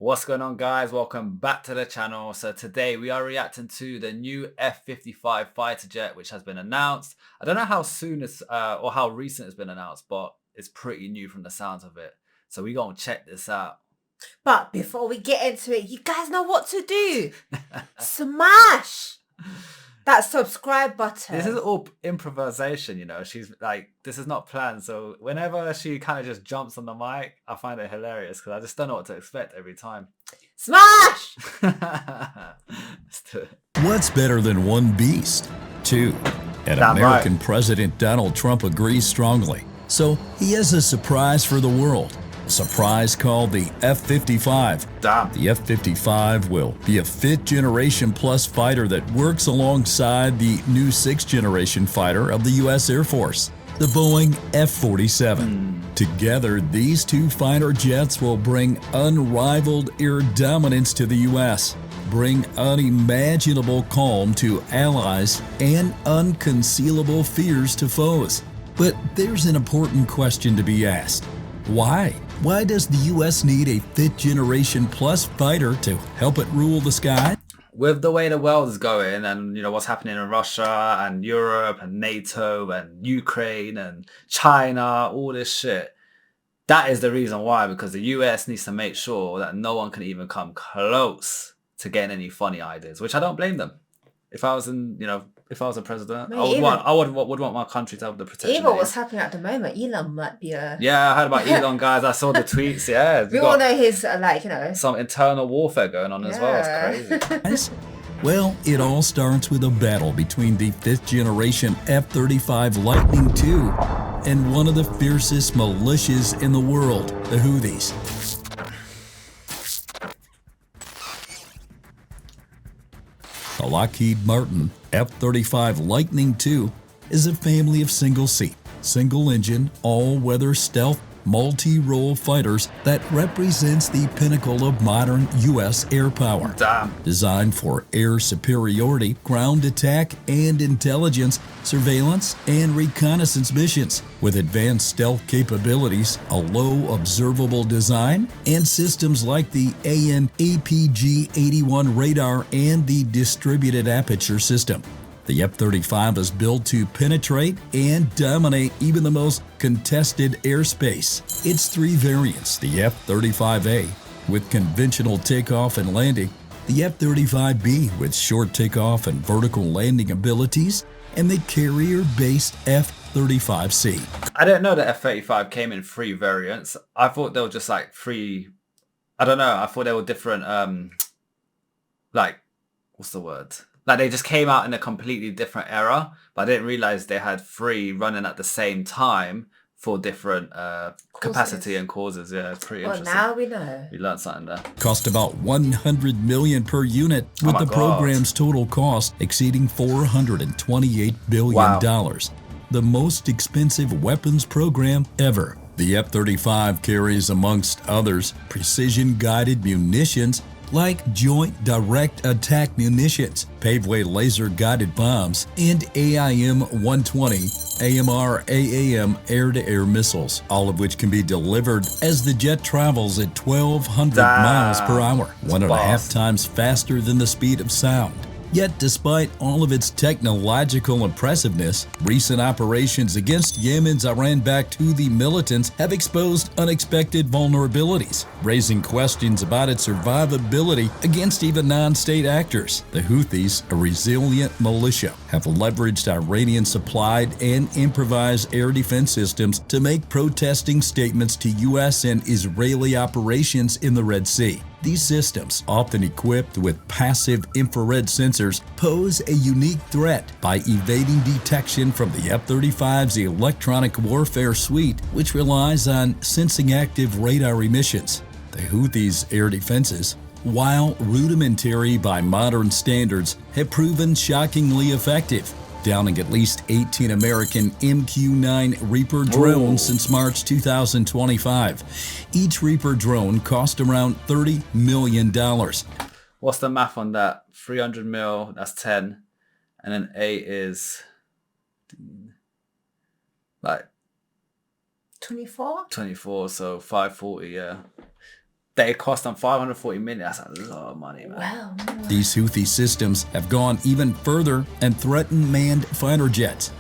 What's going on, guys? Welcome back to the channel. So today we are reacting to the new F-55 fighter jet, which has been announced. I don't know how soon it's or how recent it's been announced, but it's pretty new from the sounds of it. So we're gonna check this out. But before we get into it, you guys know what to do. Smash that subscribe button. This is all improvisation, you know. She's like, this is not planned. So whenever she kind of just jumps on the mic, I find it hilarious because I just don't know what to expect every time. Smash! Let's do it. What's better than one beast? Two. And Damn American right. President Donald Trump agrees strongly. So he has a surprise for the world. A surprise called the F-55. Damn. The F-55 will be a 5th generation plus fighter that works alongside the new 6th generation fighter of the U.S. Air Force, the Boeing F47. Together, these two fighter jets will bring unrivaled air dominance to the U.S., bring unimaginable calm to allies, and unconcealable fears to foes. But there's an important question to be asked. Why? Why does the U.S. need a 5th generation plus fighter to help it rule the sky? With the way the world is going and, you know, what's happening in Russia and Europe and NATO and Ukraine and China, all this shit, that is the reason why, because the US needs to make sure that no one can even come close to getting any funny ideas, which I don't blame them. If I was if I was a president, Mate, I would want my country to have the protection. Even what's happening at the moment, Elon might be a... Yeah, I heard about Elon, guys. I saw the tweets. Yeah, we all know his, some internal warfare going on as well. It's crazy. Well, it all starts with a battle between the 5th generation F-35 Lightning II and one of the fiercest militias in the world, the Houthis. The Lockheed Martin F-35 Lightning II is a family of single-seat, single-engine, all-weather stealth, multi-role fighters that represents the pinnacle of modern U.S. air power. Damn. Designed for air superiority, ground attack and intelligence, surveillance and reconnaissance missions, with advanced stealth capabilities, a low observable design, and systems like the AN/APG-81 radar and the distributed aperture system. The F-35 is built to penetrate and dominate even the most contested airspace. Its 3 variants, the F-35A with conventional takeoff and landing, the F-35B with short takeoff and vertical landing abilities, and the carrier-based F-35C. I didn't know the F-35 came in 3 variants. I thought they were just like 3, I don't know, I thought they were different, like, what's the word? Like they just came out in a completely different era, but I didn't realize they had 3 running at the same time for different capacity and causes. Yeah, it's pretty interesting. Well, now we know. We learned something there. Cost about $100 million per unit, with the program's total cost exceeding $428 billion. Wow. The most expensive weapons program ever. The F-35 carries, amongst others, precision-guided munitions like Joint Direct Attack Munitions, paveway laser-guided bombs, and AIM-120 AMR/AAM air-to-air missiles, all of which can be delivered as the jet travels at 1,200 miles per hour, 1.5 times faster than the speed of sound. Yet, despite all of its technological impressiveness, recent operations against Yemen's Iran-backed Houthi militants have exposed unexpected vulnerabilities, raising questions about its survivability against even non-state actors. The Houthis, a resilient militia, have leveraged Iranian-supplied and improvised air defense systems to make protesting statements to U.S. and Israeli operations in the Red Sea. These systems, often equipped with passive infrared sensors, pose a unique threat by evading detection from the F-35's electronic warfare suite, which relies on sensing active radar emissions. The Houthis' air defenses, while rudimentary by modern standards, have proven shockingly effective, downing at least 18 American MQ-9 Reaper drones since March 2025. Each Reaper drone cost around $30 million. What's the math on that? 300 mil, that's 10. And then 8 is like 24? 24, so 540, yeah. they cost them 540 million. That's a lot of money, man. Wow. These Houthi systems have gone even further and threaten manned fighter jets.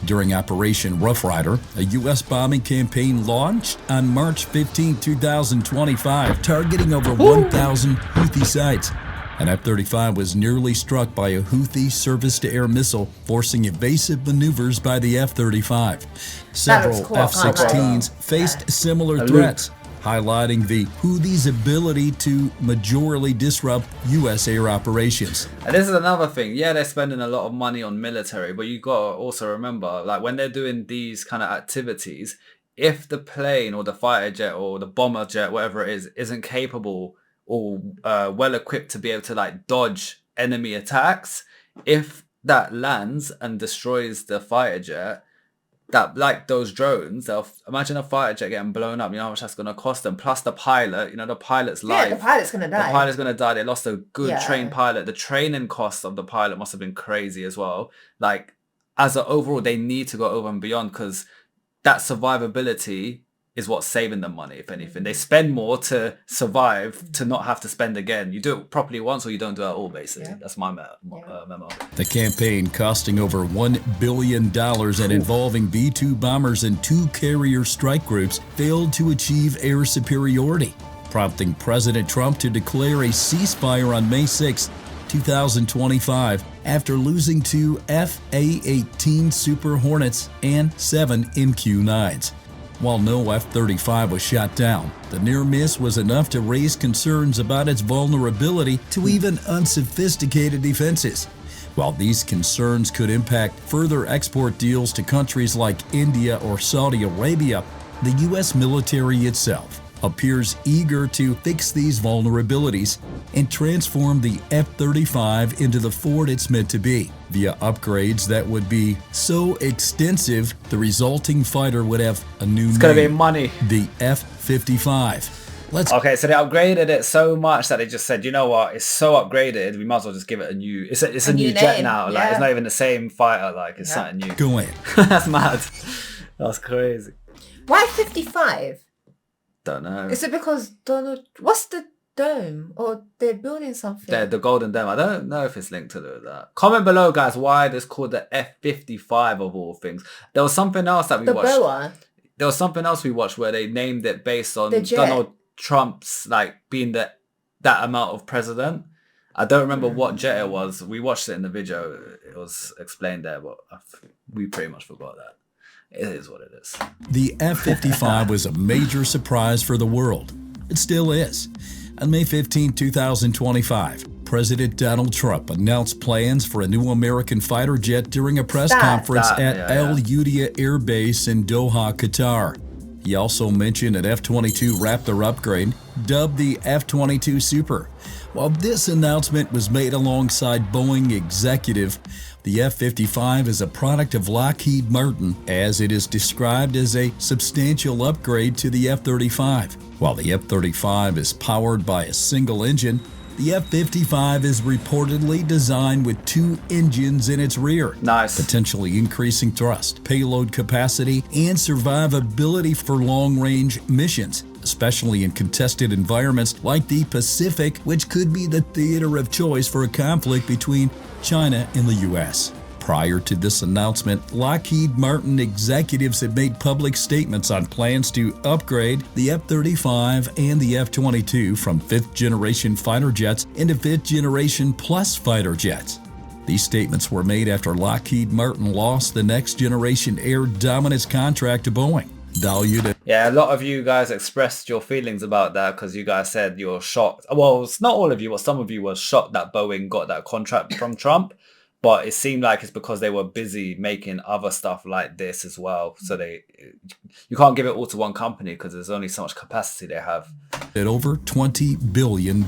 During Operation Rough Rider, a U.S. bombing campaign launched on March 15, 2025, targeting over 1,000 Houthi sites. An F-35 was nearly struck by a Houthi surface-to-air missile, forcing evasive maneuvers by the F-35. Several cool. F-16s faced similar threats, highlighting the Houthis' ability to majorly disrupt U.S. air operations. And this is another thing. Yeah, they're spending a lot of money on military, but you got to also remember, like when they're doing these kind of activities, if the plane or the fighter jet or the bomber jet, whatever it is, isn't capable or well equipped to be able to like dodge enemy attacks, if that lands and destroys the fighter jet, that like those drones, they'll imagine a fighter jet getting blown up. You know how much that's going to cost them. Plus the pilot, the pilot's life. Yeah, the pilot's going to die. The pilot's going to die. They lost a good trained pilot. The training costs of the pilot must have been crazy as well. Like as an overall, they need to go over and beyond because that survivability is what's saving them money, if anything. They spend more to survive, to not have to spend again. You do it properly once or you don't do it at all, basically. Yeah. That's my memo. The campaign, costing over $1 billion and involving B-2 bombers and 2 carrier strike groups, failed to achieve air superiority, prompting President Trump to declare a ceasefire on May 6, 2025, after losing 2 F/A-18 Super Hornets and 7 MQ-9s. While no F-35 was shot down, the near miss was enough to raise concerns about its vulnerability to even unsophisticated defenses. While these concerns could impact further export deals to countries like India or Saudi Arabia, the U.S. military itself appears eager to fix these vulnerabilities and transform the F-35 into the Ford it's meant to be, via upgrades that would be so extensive the resulting fighter would have a new name. It's gonna be money. The F-55. Okay, so they upgraded it so much that they just said, you know what, it's so upgraded, we might as well just give it a new, it's a new jet now. Like it's not even the same fighter, like it's something new. Go in. That's mad. That's crazy. Why 55? Don't know. Is it because what's the dome? Or they're building something? The golden dome. I don't know if it's linked to that. Comment below, guys, why it's called the F-55 of all things. There was something else that we watched. Boa. There was something else we watched where they named it based on The jet. Donald Trump's like being that amount of president. I don't remember what jet it was. We watched it in the video. It was explained there, but we pretty much forgot that. It is what it is. The F-55 was a major surprise for the world. It still is. On May 15, 2025, President Donald Trump announced plans for a new American fighter jet during a press conference at Al Udeid Air Base in Doha, Qatar. He also mentioned an F-22 Raptor upgrade, dubbed the F-22 Super. While this announcement was made alongside Boeing executive, the F-55 is a product of Lockheed Martin, as it is described as a substantial upgrade to the F-35. While the F-35 is powered by a single engine, the F-55 is reportedly designed with 2 engines in its rear, potentially increasing thrust, payload capacity, and survivability for long-range missions, especially in contested environments like the Pacific, which could be the theater of choice for a conflict between China and the U.S. Prior to this announcement, Lockheed Martin executives had made public statements on plans to upgrade the F-35 and the F-22 from 5th-generation fighter jets into 5th-generation plus fighter jets. These statements were made after Lockheed Martin lost the next-generation air dominance contract to Boeing. Yeah, a lot of you guys expressed your feelings about that because you guys said you're shocked. Well, it's not all of you, but some of you were shocked that Boeing got that contract from Trump. But it seemed like it's because they were busy making other stuff like this as well. So you can't give it all to one company because there's only so much capacity they have. At over $20 billion.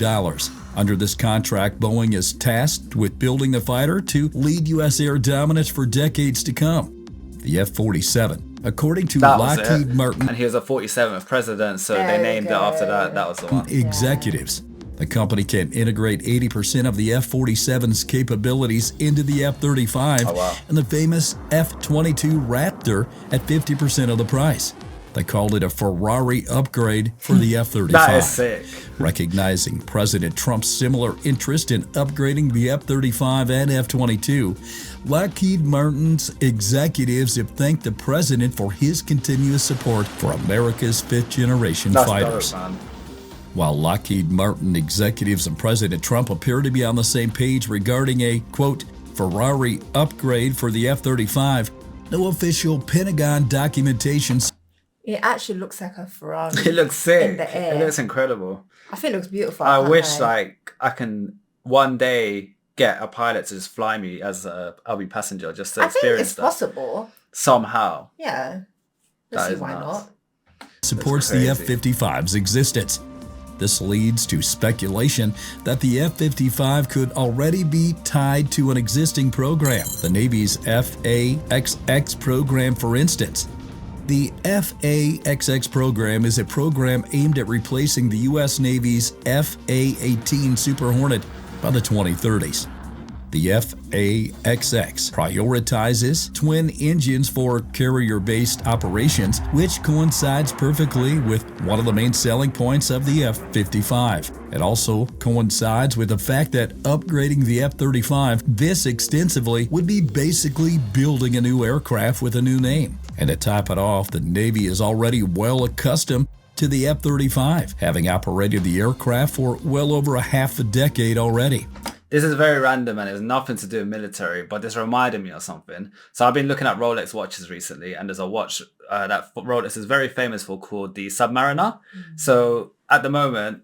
Under this contract, Boeing is tasked with building the fighter to lead U.S. air dominance for decades to come. The F-47, according to Lockheed Martin, and he was a 47th president, so they named it after that. That was the one. Executives. The company can integrate 80% of the F-47's capabilities into the F-35 and the famous F-22 Raptor at 50% of the price. The They called it a Ferrari upgrade for the F-35. That is sick. Recognizing President Trump's similar interest in upgrading the F-35 and F-22, Lockheed Martin's executives have thanked the president for his continuous support for America's fifth-generation fighters. Dope, man. While Lockheed Martin executives and President Trump appear to be on the same page regarding a, quote, Ferrari upgrade for the F-35, no official Pentagon documentation. It actually looks like a Ferrari. It looks sick. In the air. It looks incredible. I think it looks beautiful. I can't wish lie. like I can one day get a pilot to just fly me as a LB passenger just to I think experience it's that possible. somehow. Yeah. That Let's see is why nuts. not. Supports That's the crazy. F-55's existence. This leads to speculation that the F-55 could already be tied to an existing program, the Navy's FAXX program, for instance. The FAXX program is a program aimed at replacing the U.S. Navy's F/A-18 Super Hornet by the 2030s. The FAXX prioritizes twin engines for carrier-based operations, which coincides perfectly with one of the main selling points of the F-55. It also coincides with the fact that upgrading the F-35 this extensively would be basically building a new aircraft with a new name. And to top it off, the Navy is already well accustomed to the F-35, having operated the aircraft for well over a half a decade already. This is very random and it has nothing to do with military, but this reminded me of something. So I've been looking at Rolex watches recently, and there's a watch that Rolex is very famous for called the Submariner. So at the moment,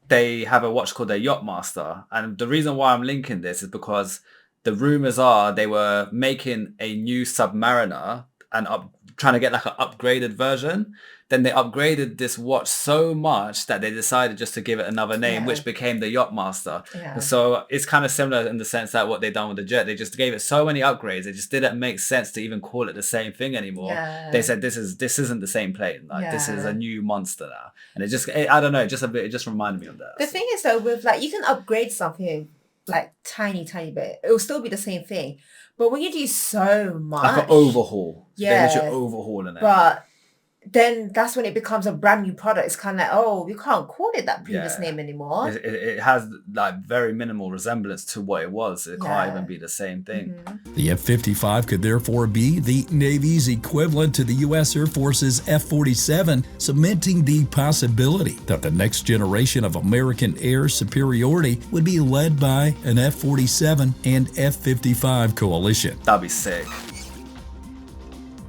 they have a watch called the Yachtmaster. And the reason why I'm linking this is because the rumors are they were making a new Submariner and trying to get like an upgraded version. Then they upgraded this watch so much that they decided just to give it another name, which became the Yachtmaster. Yeah. So it's kind of similar in the sense that what they done with the jet, they just gave it so many upgrades. It just didn't make sense to even call it the same thing anymore. Yeah. They said this isn't the same plane. Like this is Yeah. a new monster now, and I don't know, just a bit. It just reminded me of that. The thing is though, with like, you can upgrade something like tiny bit. It will still be the same thing. But when you do so much, Like an overhaul. Yeah. They're literally overhauling it. but then that's when it becomes a brand new product. It's kind of like, oh, we can't call it that previous Yeah. name anymore. It has like very minimal resemblance to what it was. It can't Yeah. even be the same thing. The F-55 could therefore be the Navy's equivalent to the U.S. Air Force's F-47, cementing the possibility that the next generation of American air superiority would be led by an F-47 and F-55 coalition. That'd be sick.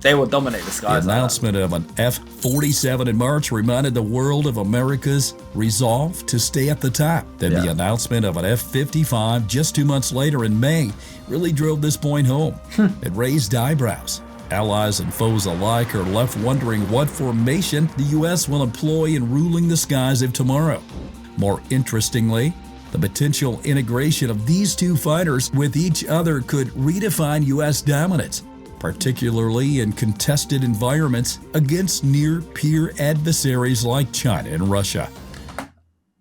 They will dominate the The skies. like that. announcement of an F-47 in March reminded the world of America's resolve to stay at the top. Then the Yeah. announcement of an F-55 just 2 months later in May really drove this point home. It raised eyebrows. Allies and foes alike are left wondering what formation the U.S. will employ in ruling the skies of tomorrow. More interestingly, the potential integration of these two fighters with each other could redefine U.S. dominance, particularly in contested environments against near-peer adversaries like China and Russia.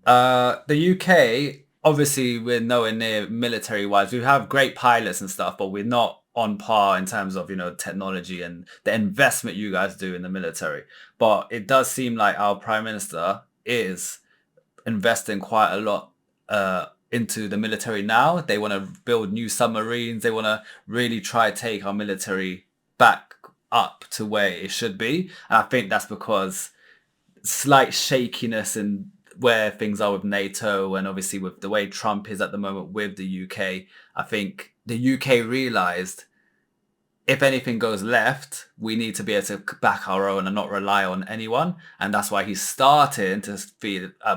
The UK, obviously, we're nowhere near military-wise. We have great pilots and stuff, but we're not on par in terms of, technology and the investment you guys do in the military. But it does seem like our Prime Minister is investing quite a lot into the military now. They want to build new submarines. They want to really try to take our military back up to where it should be. And I think that's because slight shakiness in where things are with NATO, and obviously with the way Trump is at the moment with the UK, I think the UK realized if anything goes left, we need to be able to back our own and not rely on anyone. And that's why he's starting to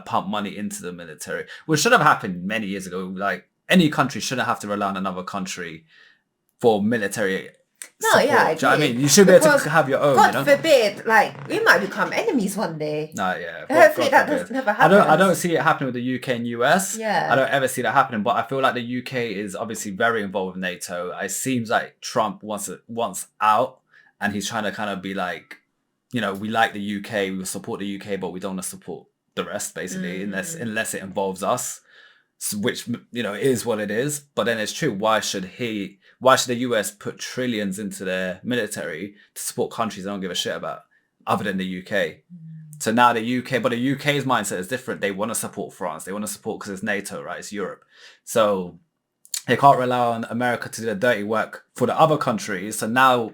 pump money into the military, which should have happened many years ago. Like, any country shouldn't have to rely on another country for military No, support. yeah, I Do you know what I agree. mean? You should be able Because to have your own, God forbid, like, we might become enemies one day. No, yeah. Hopefully that forbid. does never I happen. don't see it happening with the UK and US. Yeah. I don't ever see that happening. But I feel like the UK is obviously very involved with NATO. It seems like Trump wants out, and he's trying to kind of be like, we like the UK, we will support the UK, but we don't want to support the rest, basically, unless it involves us. Which is what it is. But then it's true. Why should the US put trillions into their military to support countries they don't give a shit about? other than the UK. So now the UK, but the UK's mindset is different. They want to support France. They want to support because it's NATO, right? It's Europe. So they can't rely on America to do the dirty work for the other countries. So now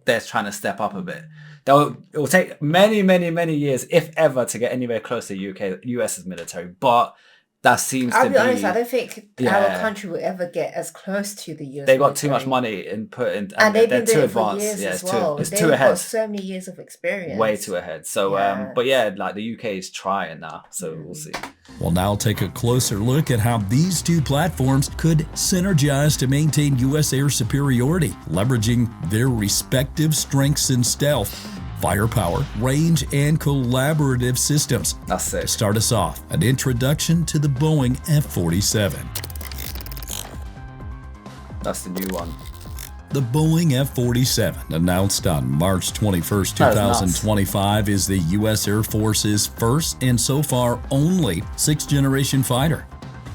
they're trying to step up a bit. It will take many, many, many years, if ever, to get anywhere close to US's military. But that seems to be... I'll be honest, I don't think our country will ever get as close to the US. They got too much money input in, and they've been too doing it for advanced. years as It's well. too ahead. They've got so many years of experience. Way too ahead. So, but yeah, like the UK is trying now. So we'll see. We'll now take a closer look at how these two platforms could synergize to maintain U.S. air superiority, leveraging their respective strengths in stealth, firepower, range, and collaborative systems. That's it. To start us off, an introduction to the Boeing F47. That's the new one. The Boeing F47, announced on March 21st, 2025, is the U.S. Air Force's first and so far only sixth-generation fighter.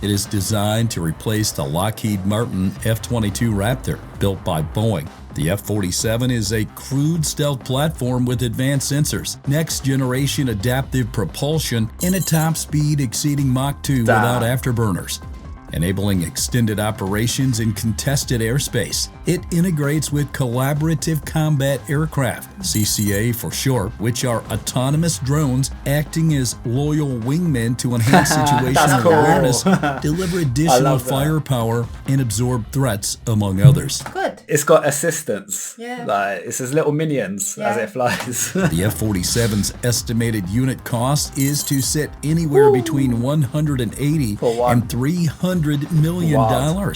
It is designed to replace the Lockheed Martin F-22 Raptor, built by Boeing. The F-47 is a crewed stealth platform with advanced sensors, next-generation adaptive propulsion, and a top speed exceeding Mach 2 without afterburners, enabling extended operations in contested airspace. It integrates with Collaborative Combat Aircraft, CCA for short, which are autonomous drones acting as loyal wingmen to enhance situational awareness, deliver additional firepower, and absorb threats, among others. Good. It's got assistance. Yeah. Like, it's as little minions as it flies. The F-47's estimated unit cost is to sit anywhere between $180 and $300 million,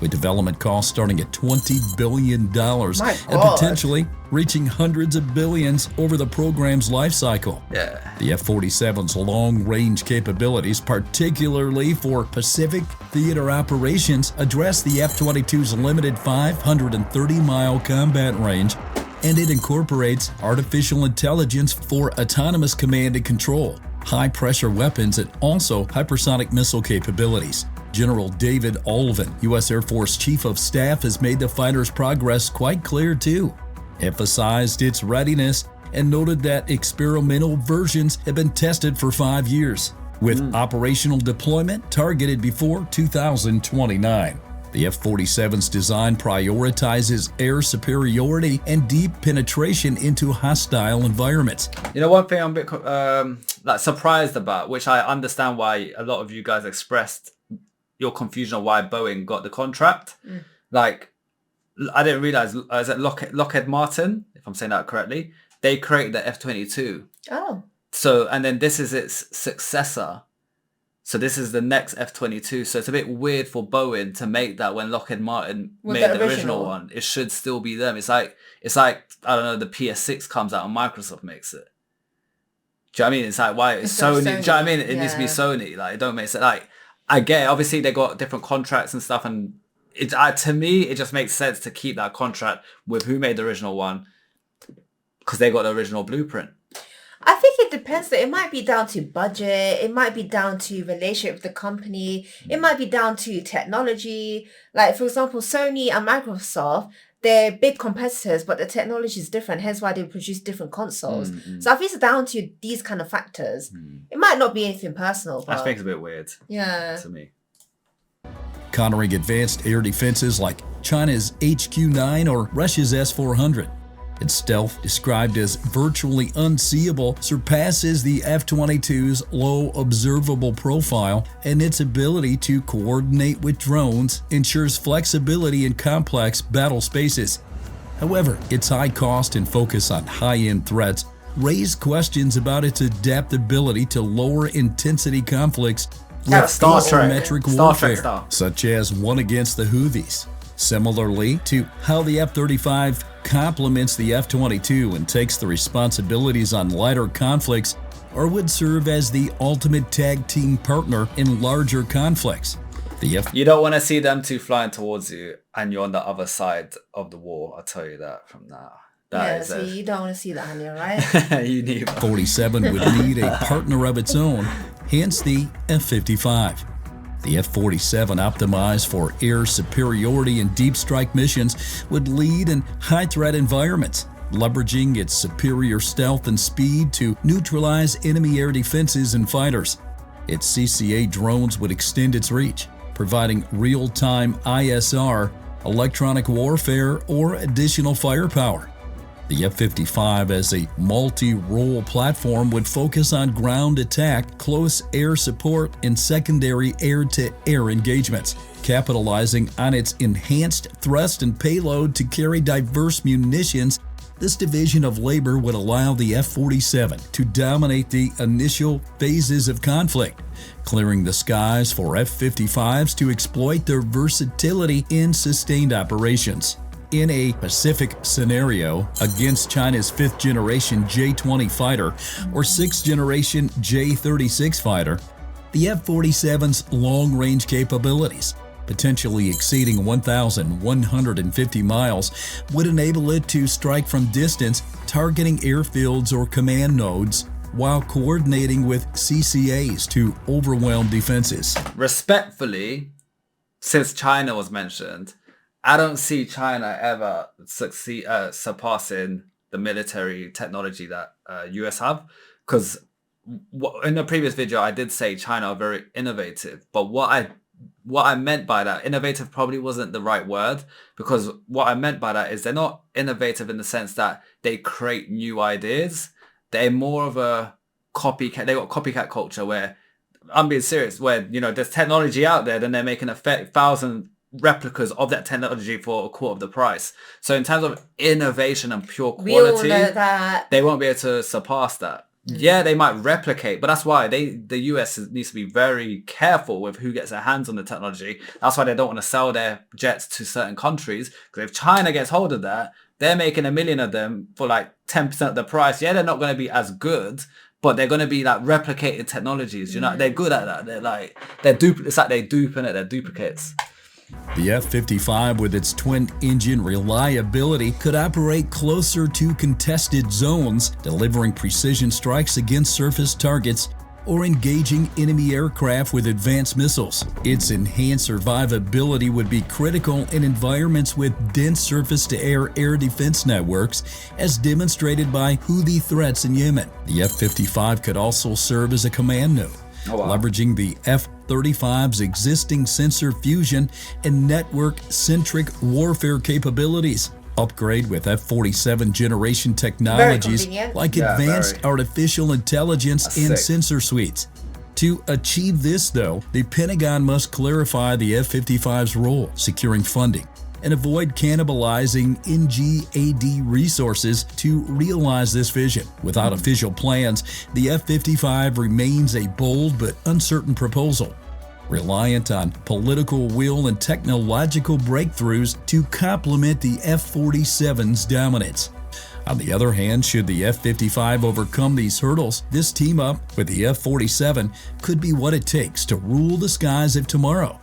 with development costs starting at $20 billion and potentially reaching hundreds of billions over the program's life cycle. Yeah. The F-47's long-range capabilities, particularly for Pacific theater operations, address the F-22's limited 530-mile combat range, and it incorporates artificial intelligence for autonomous command and control, high-pressure weapons, and also hypersonic missile capabilities. General David Ulvin, U.S. Air Force Chief of Staff, has made the fighter's progress quite clear too, emphasized its readiness, and noted that experimental versions have been tested for 5 years, with operational deployment targeted before 2029. The F-47's design prioritizes air superiority and deep penetration into hostile environments. You know, one thing I'm a bit surprised about, which I understand why a lot of you guys expressed your confusion of why Boeing got the contract. Like, I didn't realize, is it Lockheed Martin, if I'm saying that correctly? They created the F-22. Oh. So, and then this is its successor. So this is the next F-22. So it's a bit weird for Boeing to make that when Lockheed Martin made the original one. It should still be them. It's like I don't know, the PS6 comes out and Microsoft makes it. Do you know what I mean? It's like, why it's Sony. Do you know what I mean? It needs to be Sony. Like, it don't make sense. Like, I get it. Obviously they got different contracts and stuff, and it to me it just makes sense to keep that contract with who made the original one, because they got the original blueprint. I think it depends. It might be down to budget. It might be down to relationship with the company. It might be down to technology. Like, for example, Sony and Microsoft, they're big competitors, but the technology is different. Hence why they produce different consoles. So I think it's down to these kind of factors. It might not be anything personal, but I think it's a bit weird. Yeah. To me. Countering advanced air defenses like China's HQ-9 or Russia's S-400. Its stealth, described as virtually unseeable, surpasses the F-22's low observable profile, and its ability to coordinate with drones ensures flexibility in complex battle spaces. However, its high cost and focus on high-end threats raise questions about its adaptability to lower intensity conflicts with asymmetric warfare, such as one against the Houthis. Similarly to how the F-35 complements the F-22 and takes the responsibilities on lighter conflicts, or would serve as the ultimate tag team partner in larger conflicts. You don't want to see them two flying towards you and you're on the other side of the war. I'll tell you that from now. You don't want to see that, honey, right? You need F-47 would need a partner of its own, hence the F-55. The F-47, optimized for air superiority and deep strike missions, would lead in high-threat environments, leveraging its superior stealth and speed to neutralize enemy air defenses and fighters. Its CCA drones would extend its reach, providing real-time ISR, electronic warfare, or additional firepower. The F-55 as a multi-role platform would focus on ground attack, close air support, and secondary air-to-air engagements, capitalizing on its enhanced thrust and payload to carry diverse munitions. This division of labor would allow the F-47 to dominate the initial phases of conflict, clearing the skies for F-55s to exploit their versatility in sustained operations. In a Pacific scenario against China's 5th generation J-20 fighter or 6th generation J-36 fighter, the F-47's long-range capabilities, potentially exceeding 1,150 miles, would enable it to strike from distance, targeting airfields or command nodes, while coordinating with CCAs to overwhelm defenses. Respectfully, since China was mentioned, I don't see China ever surpassing the military technology that US have, because in the previous video I did say China are very innovative, but what I meant by that, innovative probably wasn't the right word, because what I meant by that is they're not innovative in the sense that they create new ideas. They're more of a copycat. They got copycat culture where, I'm being serious, where, there's technology out there, then they're making 1,000 replicas of that technology for a quarter of the price. So in terms of innovation and pure quality, we all know that. They won't be able to surpass that. Yeah, they might replicate, but that's why the US needs to be very careful with who gets their hands on the technology. That's why they don't want to sell their jets to certain countries, because if China gets hold of that, they're making 1 million of them for like 10% of the price. Yeah, they're not going to be as good, but they're going to be like replicated technologies. They're good at that. It's like they're duping it. They're duplicates. The F-55 with its twin-engine reliability could operate closer to contested zones, delivering precision strikes against surface targets or engaging enemy aircraft with advanced missiles. Its enhanced survivability would be critical in environments with dense surface-to-air air defense networks, as demonstrated by Houthi threats in Yemen. The F-55 could also serve as a command node, leveraging the F-35's existing sensor fusion and network-centric warfare capabilities. Upgrade with F-47 generation technologies like advanced artificial intelligence and sensor suites. To achieve this, though, the Pentagon must clarify the F-55's role, securing funding, and avoid cannibalizing NGAD resources to realize this vision. Without official plans, the F-55 remains a bold but uncertain proposal, reliant on political will and technological breakthroughs to complement the F-47's dominance. On the other hand, should the F-55 overcome these hurdles, this team-up with the F-47 could be what it takes to rule the skies of tomorrow,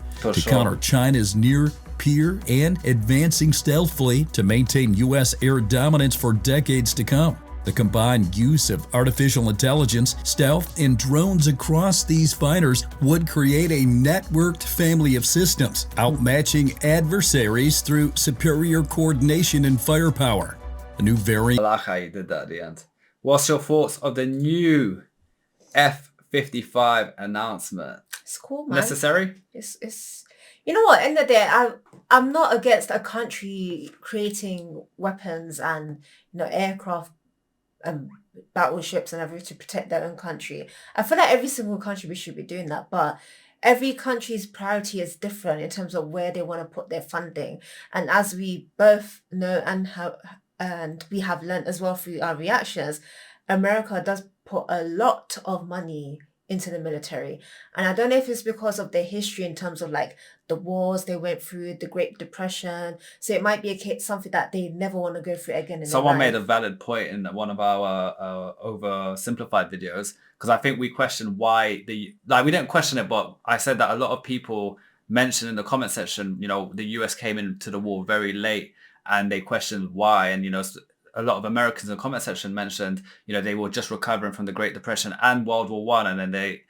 counter China's near-peer and advancing stealth fleet to maintain U.S. air dominance for decades to come. The combined use of artificial intelligence, stealth, and drones across these fighters would create a networked family of systems, outmatching adversaries through superior coordination and firepower. A new variant. I like how you did that at the end. What's your thoughts of the new F-55 announcement? It's cool, man. Necessary? It's you know what, end of the day, I'm not against a country creating weapons and aircraft and battleships and everything to protect their own country. I feel like every single country we should be doing that, but every country's priority is different in terms of where they want to put their funding. And as we both know and we have learned as well through our reactions, America does put a lot of money into the military. And I don't know if it's because of their history in terms of like the wars they went through, the Great Depression. So it might be something that they never want to go through again. Someone made a valid point in one of our oversimplified videos, because I think we questioned why we didn't question it, but I said that a lot of people mentioned in the comment section, the US came into the war very late and they questioned why. And, a lot of Americans in the comment section mentioned, they were just recovering from the Great Depression and World War One, and then they,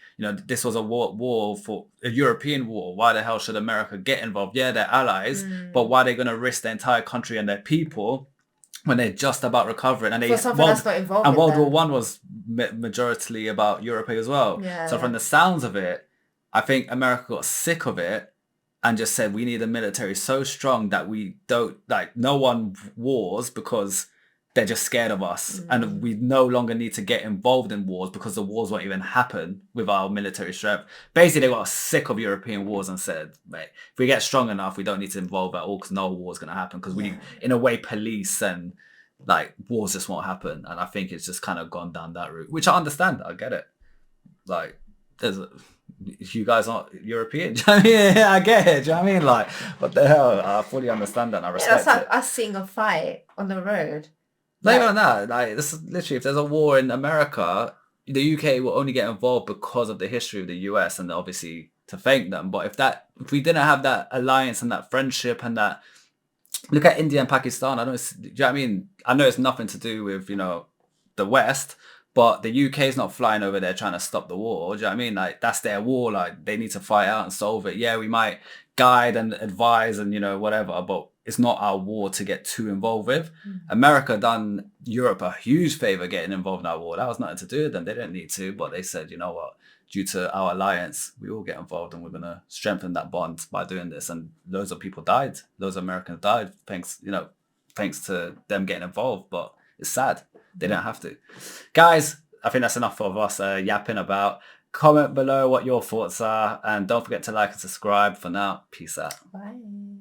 this was a war for a European war. Why the hell should America get involved? Yeah, they're allies, but why are they going to risk their entire country and their people when they're just about recovering, and For something that's not involved and in World War them. One was majority about Europe as well. Yeah, So from yeah. the sounds of it, I think America got sick of it and just said we need a military so strong that we don't like no one wars because they're just scared of us, and we no longer need to get involved in wars because the wars won't even happen with our military strength. Basically, they got sick of European wars and said, mate, if we get strong enough, we don't need to involve at all because no war is going to happen because we, in a way, police and like wars just won't happen. And I think it's just kind of gone down that route, which I understand. I get it. Like, you guys aren't European. Do you know what I mean? Yeah, I get it. Do you know what I mean? Like, what the hell? I fully understand that and I Yeah, respect that's it. like us seeing a fight on the road. Not even that. Like, this is literally, if there's a war in America, the UK will only get involved because of the history of the US and obviously to thank them. But if we didn't have that alliance and that friendship and that, look at India and Pakistan. I know do you know what I mean? I know it's nothing to do with, the West, but the UK is not flying over there trying to stop the war. Do you know what I mean? Like, that's their war. Like, they need to fight out and solve it. Yeah, we might guide and advise and, whatever, but it's not our war to get too involved with. America done Europe a huge favor getting involved in our war. That was nothing to do with them. They didn't need to, but they said, you know what? Due to our alliance, we all get involved and we're going to strengthen that bond by doing this. And loads of people died. Loads of Americans died thanks to them getting involved. But it's sad. They don't have to. Guys, I think that's enough of us yapping about. Comment below what your thoughts are. And don't forget to like and subscribe. For now, peace out. Bye.